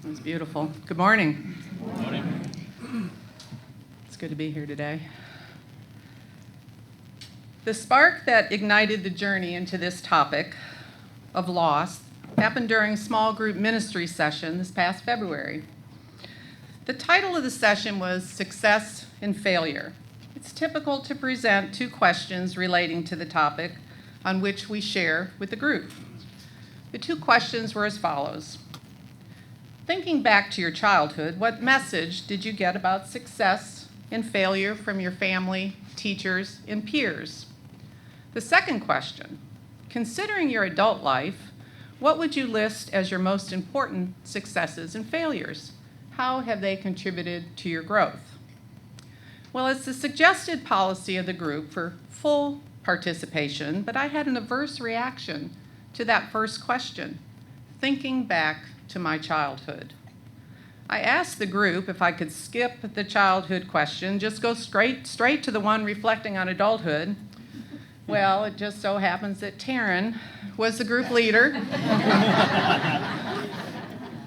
It was beautiful. Good morning. Good morning. It's good to be here today. The spark that ignited the journey into this topic of loss happened during a small group ministry session this past February. The title of the session was Success and Failure. It's typical to present two questions relating to the topic on which we share with the group. The two questions were as follows. Thinking back to your childhood, what message did you get about success and failure from your family, teachers, and peers? The second question, considering your adult life, what would you list as your most important successes and failures? How have they contributed to your growth? Well, it's the suggested policy of the group for full participation, but I had an adverse reaction to that first question, thinking back to my childhood. I asked the group if I could skip the childhood question, just go straight to the one reflecting on adulthood. Well, it just so happens that Taryn was the group leader.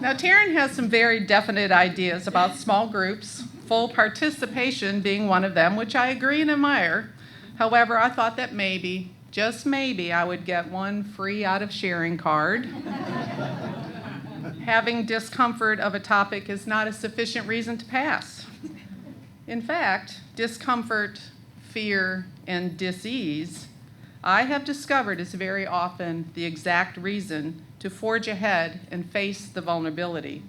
Now, Taryn has some very definite ideas about small groups, full participation being one of them, which I agree and admire. However, I thought that maybe, just maybe, I would get one free out of sharing card. Having discomfort of a topic is not a sufficient reason to pass. In fact, discomfort, fear, and dis-ease, I have discovered is very often the exact reason to forge ahead and face the vulnerability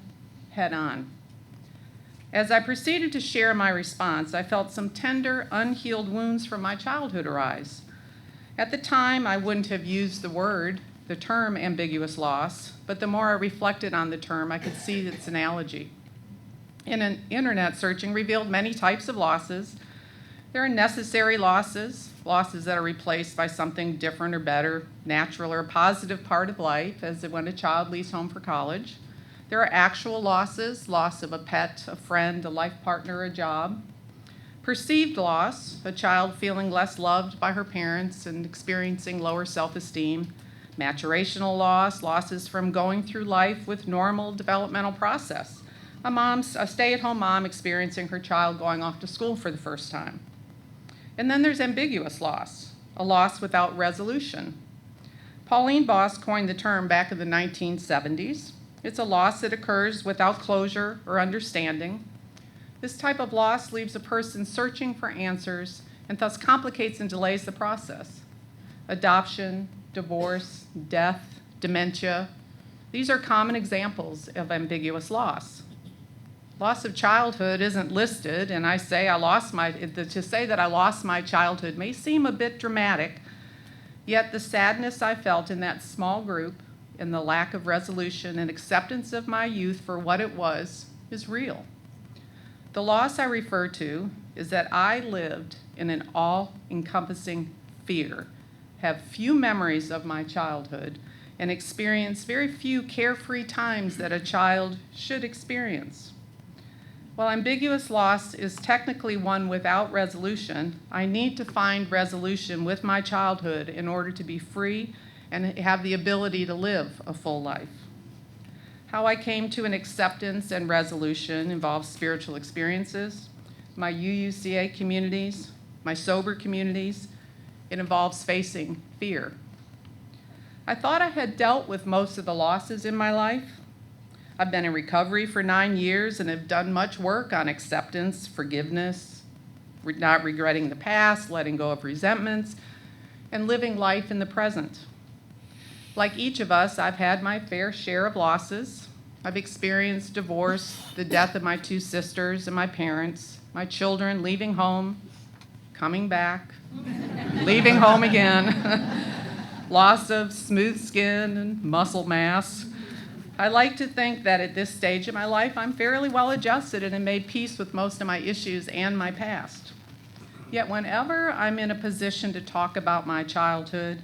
head on. As I proceeded to share my response, I felt some tender, unhealed wounds from my childhood arise. At the time, I wouldn't have used the term ambiguous loss, but the more I reflected on the term, I could see its analogy. An internet searching revealed many types of losses. There are necessary losses that are replaced by something different or better, natural or a positive part of life, as when a child leaves home for college. There are actual losses, loss of a pet, a friend, a life partner, a job. Perceived loss, a child feeling less loved by her parents and experiencing lower self-esteem. Maturational loss, losses from going through life with normal developmental process. A stay-at-home mom experiencing her child going off to school for the first time. And then there's ambiguous loss, a loss without resolution. Pauline Boss coined the term back in the 1970s. It's a loss that occurs without closure or understanding. This type of loss leaves a person searching for answers and thus complicates and delays the process. Adoption, divorce, death, dementia, these are common examples of ambiguous loss. Loss of childhood isn't listed, and to say that I lost my childhood may seem a bit dramatic, yet the sadness I felt in that small group and the lack of resolution and acceptance of my youth for what it was is real. The loss I refer to is that I lived in an all-encompassing fear, have few memories of my childhood, and experienced very few carefree times that a child should experience. While ambiguous loss is technically one without resolution, I need to find resolution with my childhood in order to be free and have the ability to live a full life. How I came to an acceptance and resolution involves spiritual experiences, my UUCA communities, my sober communities. It involves facing fear. I thought I had dealt with most of the losses in my life. I've been in recovery for 9 years and have done much work on acceptance, forgiveness, not regretting the past, letting go of resentments, and living life in the present. Like each of us, I've had my fair share of losses. I've experienced divorce, the death of my 2 sisters and my parents, my children leaving home, coming back, leaving home again, loss of smooth skin and muscle mass. I like to think that at this stage of my life, I'm fairly well adjusted and have made peace with most of my issues and my past. Yet whenever I'm in a position to talk about my childhood,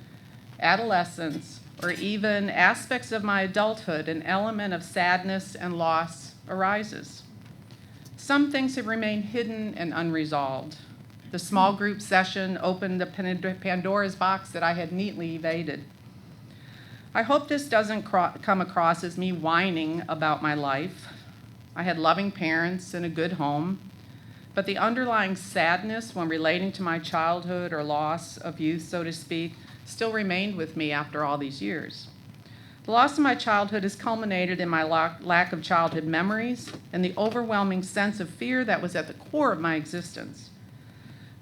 adolescence, or even aspects of my adulthood, an element of sadness and loss arises. Some things have remained hidden and unresolved. The small group session opened the Pandora's box that I had neatly evaded. I hope this doesn't come across as me whining about my life. I had loving parents and a good home, but the underlying sadness when relating to my childhood or loss of youth, so to speak, still remained with me after all these years. The loss of my childhood has culminated in my lack of childhood memories and the overwhelming sense of fear that was at the core of my existence.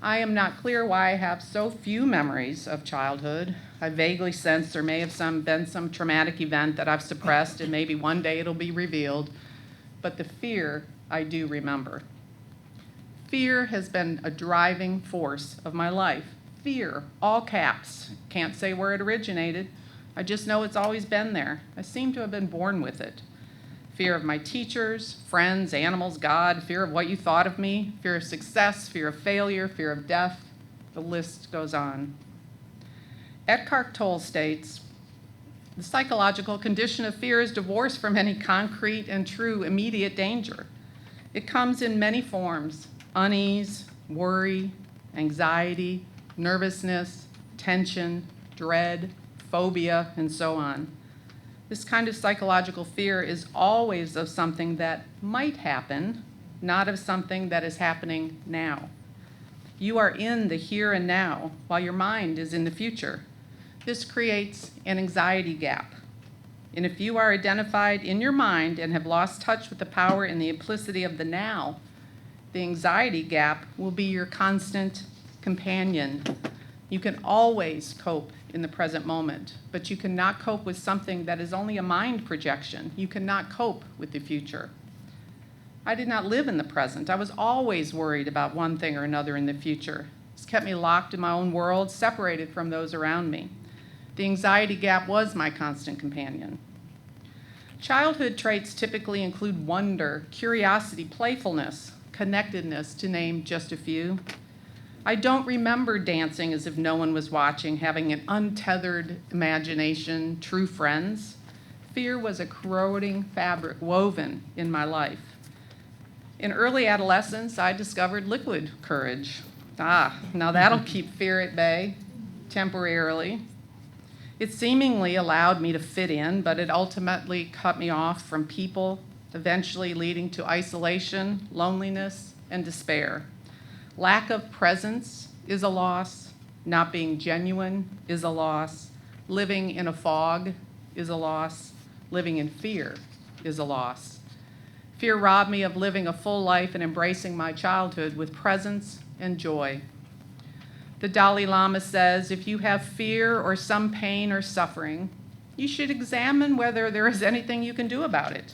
I am not clear why I have so few memories of childhood. I vaguely sense there may have been some traumatic event that I've suppressed, and maybe one day it'll be revealed, but the fear I do remember. Fear has been a driving force of my life. Fear, all caps. Can't say where it originated. I just know it's always been there. I seem to have been born with it. Fear of my teachers, friends, animals, God, fear of what you thought of me, fear of success, fear of failure, fear of death. The list goes on. Eckhart Tolle states, the psychological condition of fear is divorced from any concrete and true immediate danger. It comes in many forms: unease, worry, anxiety, nervousness, tension, dread, phobia, and so on. This kind of psychological fear is always of something that might happen, not of something that is happening now. You are in the here and now, while your mind is in the future. This creates an anxiety gap. And if you are identified in your mind and have lost touch with the power and the implicity of the now, the anxiety gap will be your constant companion. You can always cope in the present moment, but you cannot cope with something that is only a mind projection. You cannot cope with the future. I did not live in the present. I was always worried about one thing or another in the future. This kept me locked in my own world, separated from those around me. The anxiety gap was my constant companion. Childhood traits typically include wonder, curiosity, playfulness, connectedness, to name just a few. I don't remember dancing as if no one was watching, having an untethered imagination, true friends. Fear was a corroding fabric woven in my life. In early adolescence, I discovered liquid courage. Now that'll keep fear at bay, temporarily. It seemingly allowed me to fit in, but it ultimately cut me off from people, eventually leading to isolation, loneliness, and despair. Lack of presence is a loss. Not being genuine is a loss. Living in a fog is a loss. Living in fear is a loss. Fear robbed me of living a full life and embracing my childhood with presence and joy. The Dalai Lama says, if you have fear or some pain or suffering, you should examine whether there is anything you can do about it.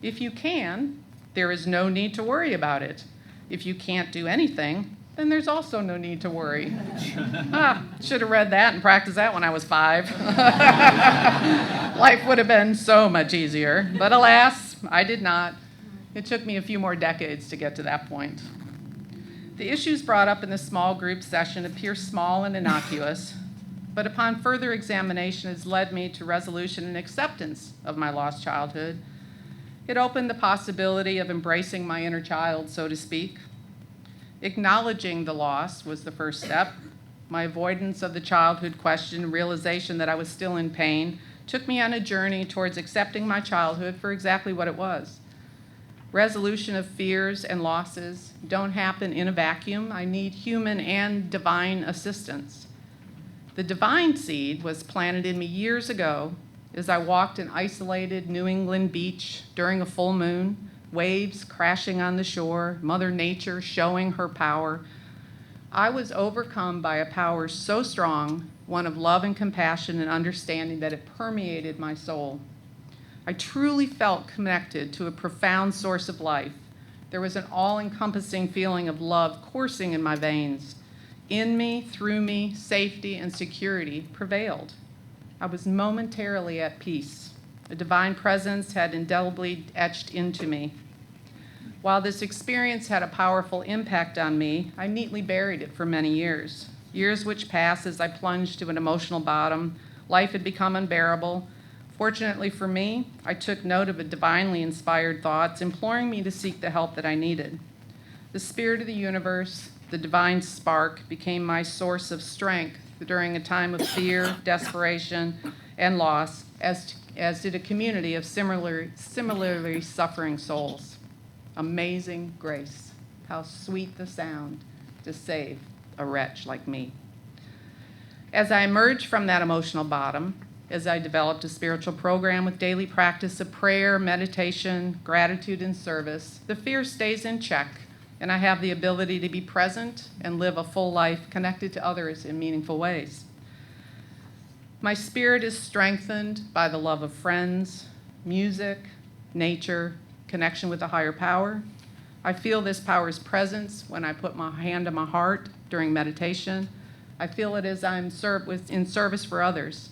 If you can, there is no need to worry about it. If you can't do anything, then there's also no need to worry. Should have read that and practiced that when I was 5. Life would have been so much easier. But alas, I did not. It took me a few more decades to get to that point. The issues brought up in the small group session appear small and innocuous, but upon further examination has led me to resolution and acceptance of my lost childhood. It opened the possibility of embracing my inner child, so to speak. Acknowledging the loss was the first step. My avoidance of the childhood question and realization that I was still in pain took me on a journey towards accepting my childhood for exactly what it was. Resolution of fears and losses don't happen in a vacuum. I need human and divine assistance. The divine seed was planted in me years ago as I walked an isolated New England beach during a full moon, waves crashing on the shore, Mother Nature showing her power. I was overcome by a power so strong, one of love and compassion and understanding, that it permeated my soul. I truly felt connected to a profound source of life. There was an all-encompassing feeling of love coursing in my veins. In me, through me, safety and security prevailed. I was momentarily at peace. A divine presence had indelibly etched into me. While this experience had a powerful impact on me, I neatly buried it for many years. Years which passed as I plunged to an emotional bottom. Life had become unbearable. Fortunately for me, I took note of a divinely inspired thoughts imploring me to seek the help that I needed. The spirit of the universe, the divine spark, became my source of strength during a time of fear, desperation, and loss, as did a community of similarly suffering souls. Amazing grace. How sweet the sound to save a wretch like me. As I emerged from that emotional bottom, as I developed a spiritual program with daily practice of prayer, meditation, gratitude, and service, the fear stays in check, and I have the ability to be present and live a full life connected to others in meaningful ways. My spirit is strengthened by the love of friends, music, nature, connection with a higher power. I feel this power's presence when I put my hand on my heart during meditation. I feel it as I'm in service for others.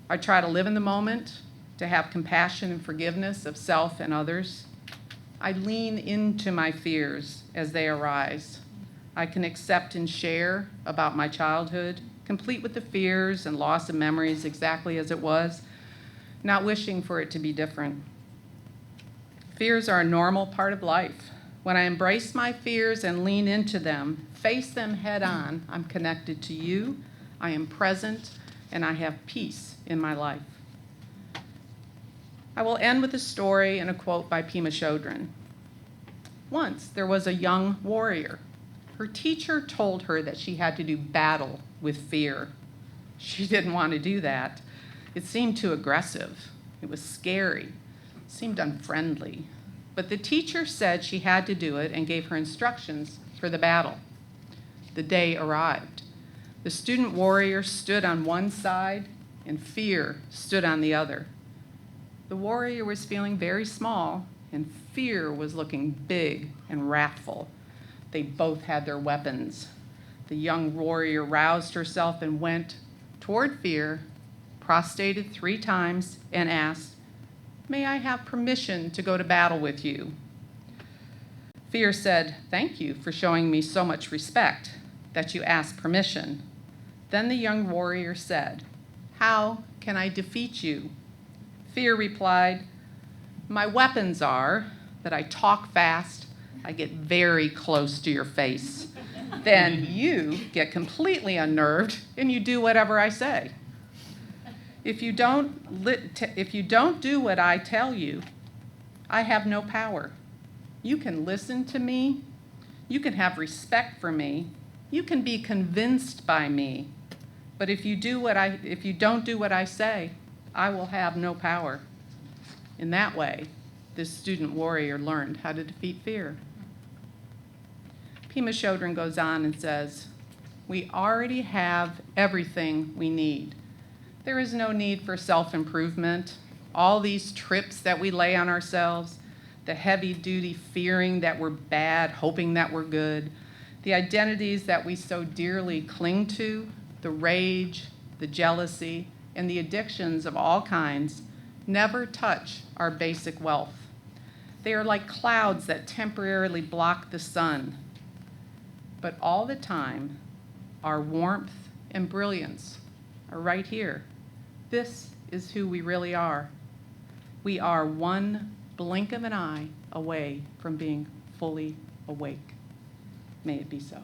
I try to live in the moment, to have compassion and forgiveness of self and others. I lean into my fears as they arise. I can accept and share about my childhood, complete with the fears and loss of memories exactly as it was, not wishing for it to be different. Fears are a normal part of life. When I embrace my fears and lean into them, face them head on, I'm connected to you, I am present, and I have peace in my life. I will end with a story and a quote by Pema Chodron. Once there was a young warrior. Her teacher told her that she had to do battle with fear. She didn't want to do that. It seemed too aggressive. It was scary. It seemed unfriendly. But the teacher said she had to do it and gave her instructions for the battle. The day arrived. The student warrior stood on one side and fear stood on the other. The warrior was feeling very small and fear was looking big and wrathful. They both had their weapons. The young warrior roused herself and went toward fear, prostrated 3 times, and asked, "May I have permission to go to battle with you?" Fear said, "Thank you for showing me so much respect that you asked permission." Then the young warrior said, "How can I defeat you?" Fear replied, "My weapons are that I talk fast, I get very close to your face. Then you get completely unnerved and you do whatever I say. If you don't do what I tell you, I have no power. You can listen to me, you can have respect for me, you can be convinced by me, but if you don't do what I say, I will have no power." In that way, this student warrior learned how to defeat fear. Pema Chodron goes on and says, "We already have everything we need. There is no need for self-improvement. All these trips that we lay on ourselves, the heavy-duty fearing that we're bad, hoping that we're good, the identities that we so dearly cling to, the rage, the jealousy, and the addictions of all kinds never touch our basic wealth. They are like clouds that temporarily block the sun. But all the time, our warmth and brilliance are right here. This is who we really are. We are one blink of an eye away from being fully awake. May it be so."